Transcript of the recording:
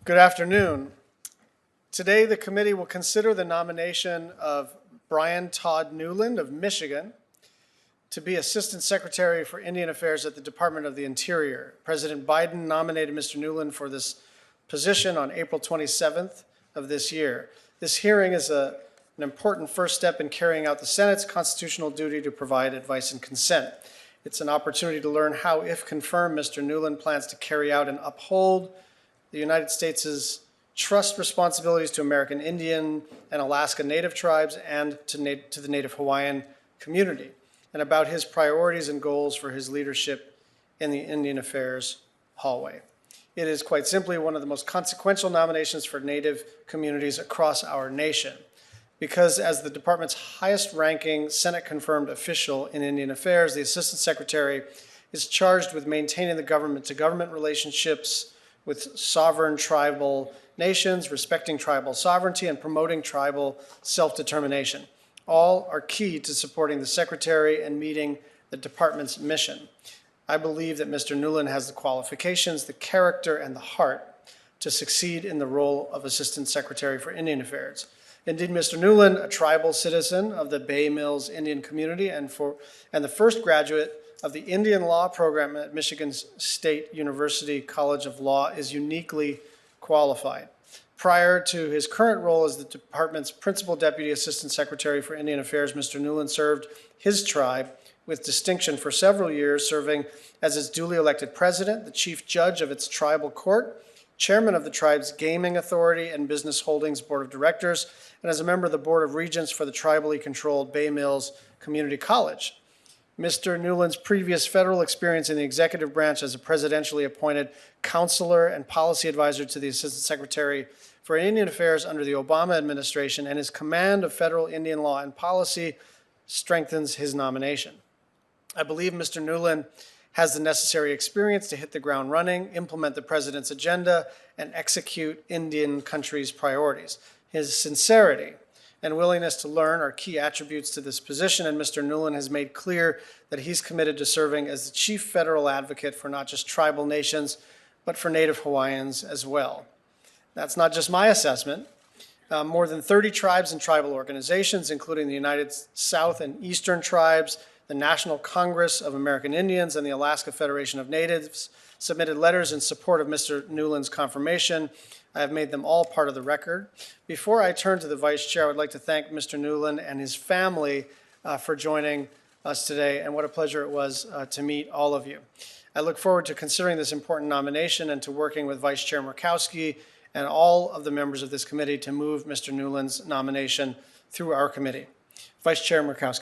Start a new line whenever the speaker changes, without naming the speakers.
Good afternoon. Today, the committee will consider the nomination of Bryan Newland of Michigan to be Assistant Secretary for Indian Affairs at the Department of the Interior. President Biden nominated Mr. Newland for this position on April 27th of this year. This hearing is an important first step in carrying out the Senate's constitutional duty to provide advice and consent. It's an opportunity to learn how, if confirmed, Mr. Newland plans to carry out and uphold the United States' trust responsibilities to American Indian and Alaska Native tribes and to the Native Hawaiian community, and about his priorities and goals for his leadership in the Indian Affairs hallway. It is quite simply one of the most consequential nominations for Native communities across our nation, because as the department's highest-ranking Senate-confirmed official in Indian Affairs, the Assistant Secretary is charged with maintaining the government-to-government relationships with sovereign tribal nations, respecting tribal sovereignty, and promoting tribal self-determination. All are key to supporting the Secretary and meeting the department's mission. I believe that Mr. Newland has the qualifications, the character, and the heart to succeed in the role of Assistant Secretary for Indian Affairs. Indeed, Mr. Newland, a tribal citizen of the Bay Mills Indian community and the first graduate of the Indian Law program at Michigan State University College of Law, is uniquely qualified. Prior to his current role as the department's Principal Deputy Assistant Secretary for Indian Affairs, Mr. Newland served his tribe with distinction for several years, serving as its duly elected president, the chief judge of its tribal court, chairman of the tribe's gaming authority and business holdings board of directors, and as a member of the board of regents for the tribally controlled Bay Mills Community College. Mr. Newland's previous federal experience in the executive branch as a presidentially appointed counselor and policy advisor to the Assistant Secretary for Indian Affairs under the Obama administration and his command of federal Indian law and policy strengthens his nomination. I believe Mr. Newland has the necessary experience to hit the ground running, implement the president's agenda, and execute Indian country's priorities. His sincerity and willingness to learn are key attributes to this position, and Mr. Newland has made clear that he's committed to serving as the chief federal advocate for not just tribal nations, but for Native Hawaiians as well. That's not just my assessment. More than 30 tribes and tribal organizations, including the United South and Eastern Tribes, the National Congress of American Indians, and the Alaska Federation of Natives, submitted letters in support of Mr. Newland's confirmation. I have made them all part of the record. Before I turn to the Vice Chair, I would like to thank Mr. Newland and his family for joining us today, and what a pleasure it was to meet all of you. I look forward to considering this important nomination and to working with Vice Chair Murkowski and all of the members of this committee to move Mr. Newland's nomination through our committee. Vice Chair Murkowski.